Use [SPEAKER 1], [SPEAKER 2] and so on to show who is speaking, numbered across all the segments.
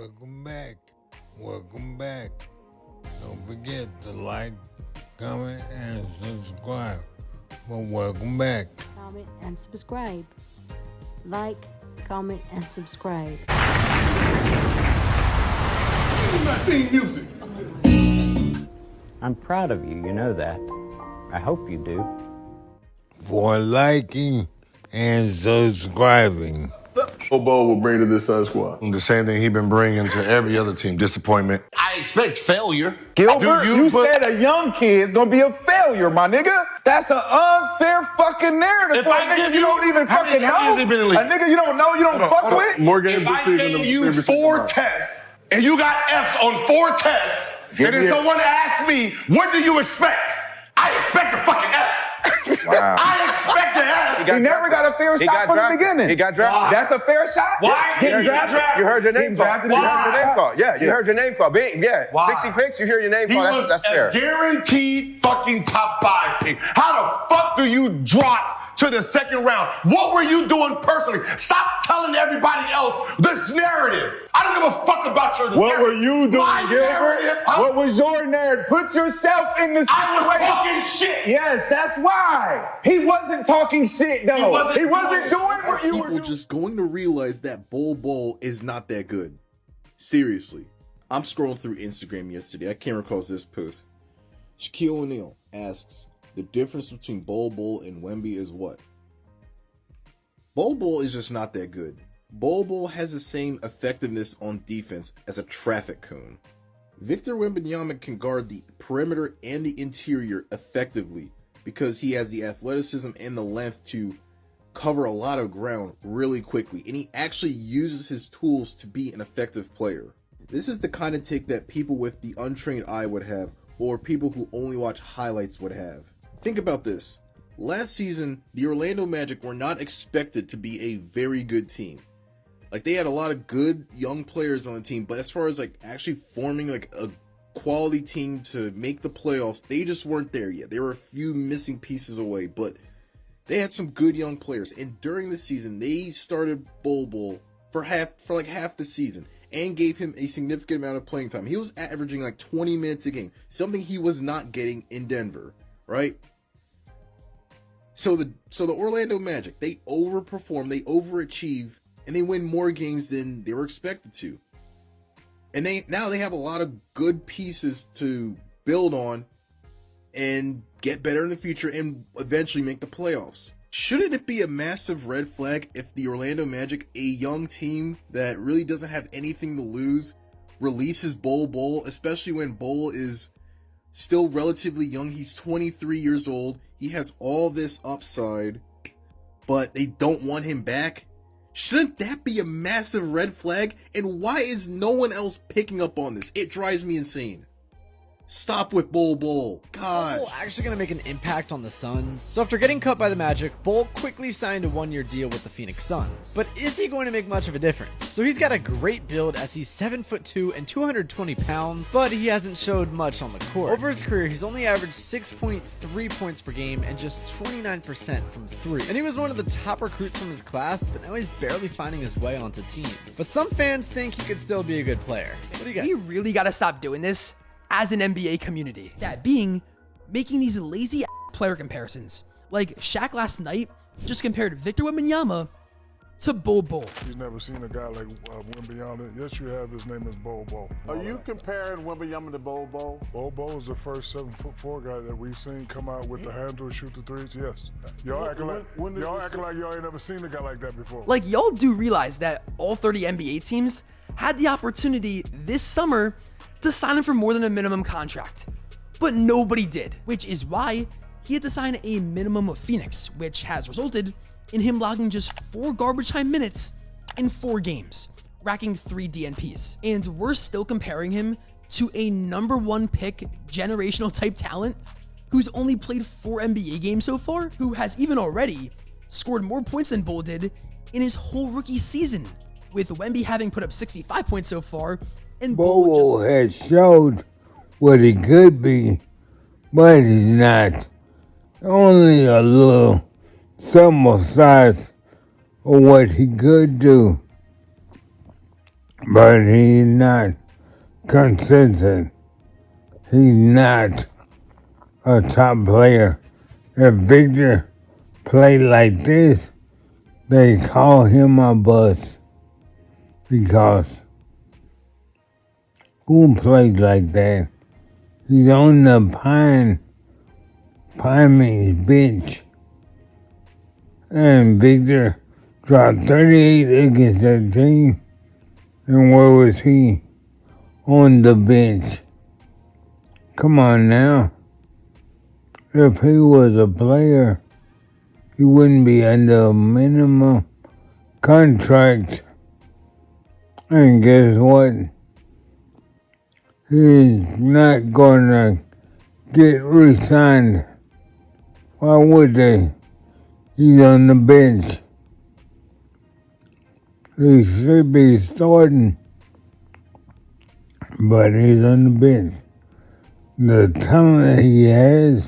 [SPEAKER 1] Welcome back. Welcome back. Don't forget to like, comment, and subscribe. Well, welcome back.
[SPEAKER 2] Comment and subscribe. Like, comment, and subscribe.
[SPEAKER 3] My theme music.
[SPEAKER 4] I'm proud of you, you know that. I hope you do.
[SPEAKER 1] For liking and subscribing.
[SPEAKER 3] BOL BOL will bring to this squad.
[SPEAKER 5] The same thing he been bringing to every other team. Disappointment.
[SPEAKER 6] I expect failure.
[SPEAKER 7] Gilbert, you said a young kid's gonna be a failure, my nigga. That's an unfair fucking narrative.
[SPEAKER 6] If I
[SPEAKER 7] nigga
[SPEAKER 6] give
[SPEAKER 7] you
[SPEAKER 6] you-
[SPEAKER 7] don't even
[SPEAKER 6] how many
[SPEAKER 7] fucking know.
[SPEAKER 6] years he been in the league?
[SPEAKER 7] A nigga you don't know, you don't fuck with.
[SPEAKER 3] More games
[SPEAKER 6] If I
[SPEAKER 3] this season
[SPEAKER 6] gave you
[SPEAKER 3] every
[SPEAKER 6] 4
[SPEAKER 3] month.
[SPEAKER 6] tests and you got F's on 4 tests,
[SPEAKER 3] Give
[SPEAKER 6] and
[SPEAKER 3] me
[SPEAKER 6] then
[SPEAKER 3] a-
[SPEAKER 6] someone asked me, what do you expect? I expect a fucking F.
[SPEAKER 7] Wow.
[SPEAKER 6] I expect an F.
[SPEAKER 7] He never got a fair shot from the beginning.
[SPEAKER 8] He got drafted.
[SPEAKER 6] Why?
[SPEAKER 7] That's a fair shot.
[SPEAKER 6] Why did he get drafted?
[SPEAKER 8] You heard your name
[SPEAKER 7] Getting
[SPEAKER 8] called.
[SPEAKER 7] drafted
[SPEAKER 8] You
[SPEAKER 7] is
[SPEAKER 8] heard your
[SPEAKER 7] not
[SPEAKER 8] name called. Yeah, you
[SPEAKER 7] Yeah.
[SPEAKER 8] heard your name called. Yeah,
[SPEAKER 6] Why?
[SPEAKER 8] 60 picks, you hear your name
[SPEAKER 6] He
[SPEAKER 8] called.
[SPEAKER 6] was
[SPEAKER 8] That's
[SPEAKER 6] a
[SPEAKER 8] fair.
[SPEAKER 6] guaranteed fucking top 5 pick. How the fuck do you drop to the second round? What were you doing personally? Stop telling everybody else this narrative. I don't give a fuck about your
[SPEAKER 7] What
[SPEAKER 6] narrative.
[SPEAKER 7] were you doing,
[SPEAKER 6] My narrative,
[SPEAKER 7] Gilbert?
[SPEAKER 6] huh?
[SPEAKER 7] What was your narrative? Put yourself in the
[SPEAKER 6] I was
[SPEAKER 7] situation.
[SPEAKER 6] talking shit.
[SPEAKER 7] Yes, that's why. He wasn't talking shit though.
[SPEAKER 6] He wasn't
[SPEAKER 7] doing
[SPEAKER 6] doing
[SPEAKER 7] what you were
[SPEAKER 9] People
[SPEAKER 7] doing.
[SPEAKER 9] just going to realize that BOL BOL is not that good. Seriously. I'm scrolling through Instagram yesterday. I can't recall this post. Shaquille O'Neal asks, the difference between BOL BOL and Wemby is what? BOL BOL is just not that good. BOL BOL has the same effectiveness on defense as a traffic cone. Victor Wembanyama can guard the perimeter and the interior effectively because he has the athleticism and the length to cover a lot of ground really quickly, and he actually uses his tools to be an effective player. This is the kind of take that people with the untrained eye would have, or people who only watch highlights would have. Think about this. Last season, the Orlando Magic were not expected to be a very good team. Like, they had a lot of good young players on the team, but as far as like actually forming like a quality team to make the playoffs, they just weren't there yet. There were a few missing pieces away, but they had some good young players. And during the season, they started BOL BOL for like half the season and gave him a significant amount of playing time. He was averaging like 20 minutes a game, something he was not getting in Denver, right? So the Orlando Magic, they overperform, they overachieve, and they win more games than they were expected to. And now they have a lot of good pieces to build on and get better in the future and eventually make the playoffs. Shouldn't it be a massive red flag if the Orlando Magic, a young team that really doesn't have anything to lose, releases BOL BOL, especially when BOL is still relatively young? He's 23 years old. He has all this upside, but they don't want him back. Shouldn't that be a massive red flag? And why is no one else picking up on this? It drives me insane. Stop with BOL BOL. God.
[SPEAKER 10] BOL actually going to make an impact on the Suns. So after getting cut by the Magic, BOL quickly signed a 1-year deal with the Phoenix Suns. But is he going to make much of a difference? So he's got a great build as he's 7'2" and 220 pounds, but he hasn't showed much on the court. Over his career, he's only averaged 6.3 points per game and just 29% from 3. And he was one of the top recruits from his class, but now he's barely finding his way onto teams. But some fans think he could still be a good player. What do you guys
[SPEAKER 11] We really gotta stop doing this as an NBA community. That being, making these lazy player comparisons. Like Shaq last night just compared Victor Wembanyama to BOL BOL.
[SPEAKER 3] You've never seen a guy like Wembanyama. Yes, you have. His name is BOL BOL.
[SPEAKER 12] Are you comparing Wembanyama to BOL BOL?
[SPEAKER 3] BOL BOL is the first 7'4" guy that we've seen come out with the handle and shoot the threes. Yes. Y'all acting like y'all ain't never seen a guy like that before.
[SPEAKER 11] Like, y'all do realize that all 30 NBA teams had the opportunity this summer to sign him for more than a minimum contract, but nobody did, which is why he had to sign a minimum with Phoenix, which has resulted in him logging just 4 garbage time minutes in 4 games, racking 3 DNPs. And we're still comparing him to a number 1 pick generational type talent who's only played 4 NBA games so far, who has even already scored more points than BOL did in his whole rookie season, with Wemby having put up 65 points so far, and
[SPEAKER 1] BOL has showed what he could be, but he's not. Only a little sample size of what he could do. but he's not consistent. He's not a top player. If Victor played like this, they call him a bust. Because who plays like that? He's on the Pine bench. And Victor dropped 38 against that team. And where was he? On the bench. Come on now. If he was a player, he wouldn't be under a minimum contract. And guess what? He's not gonna get re-signed. Why would they? He's on the bench. He should be starting, but he's on the bench. The talent he has,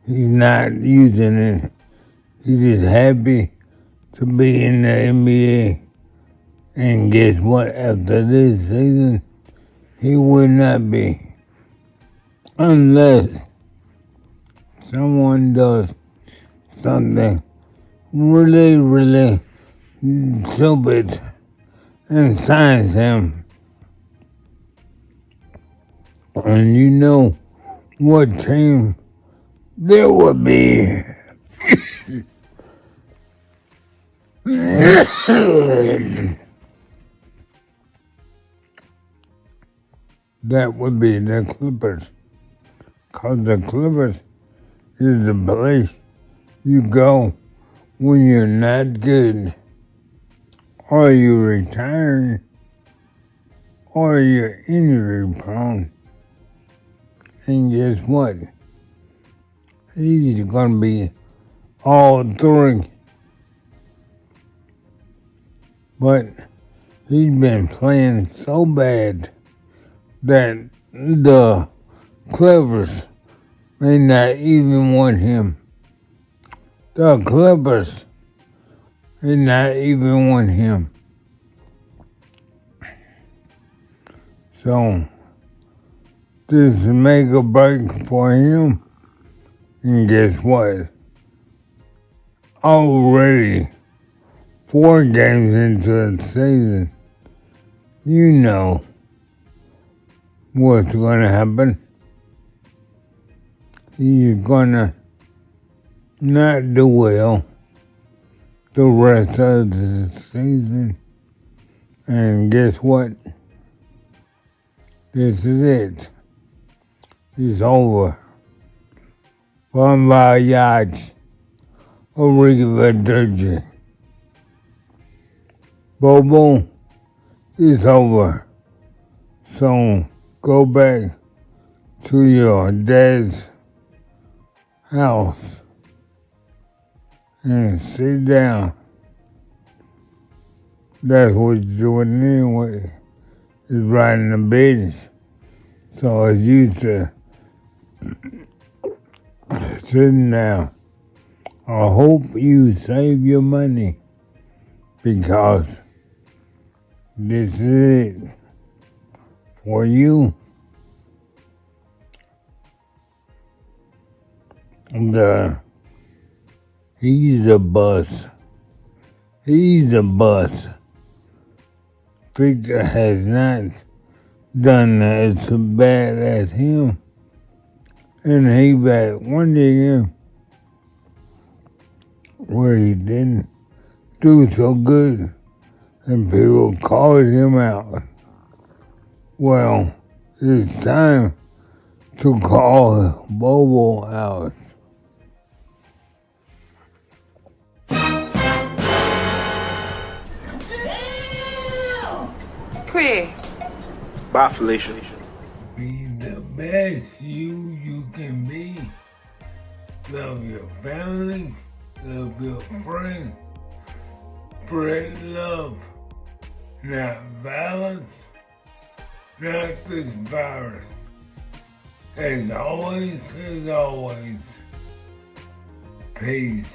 [SPEAKER 1] he's not using it. He's just happy to be in the NBA. And guess what? After this season, he will not be. Unless someone does something really stupid and signs him. And you know what team there would be. That would be the Clippers. Because the Clippers is the place you go when you're not good. Or you're retiring. Or you're injury prone. And guess what? He's going to be all three. But he's been playing so bad that the Clippers may not even want him. The Clippers may not even want him. So, this is make a break for him. And guess what? Already 4 games into the season, you know what's going to happen. He's going to not do well the rest of the season. And guess what? This is it. It's over. Bon voyage. Arrivederci. BOL BOL is over. So go back to your dad's house and sit down. That's what you're doing anyway, is riding the bench. So it's used to sitting down. I hope you save your money because this is it for you. He's a bust. He's a bust. Victor has not done as bad as him. And he had one year where he didn't do so good and people called him out. Well, it's time to call BOL BOL out.
[SPEAKER 13] Queer.
[SPEAKER 14] Bye, Felicia.
[SPEAKER 1] Be the best you can be. Love your family, love your friends. Spread love, not violence, not this virus. As always, peace.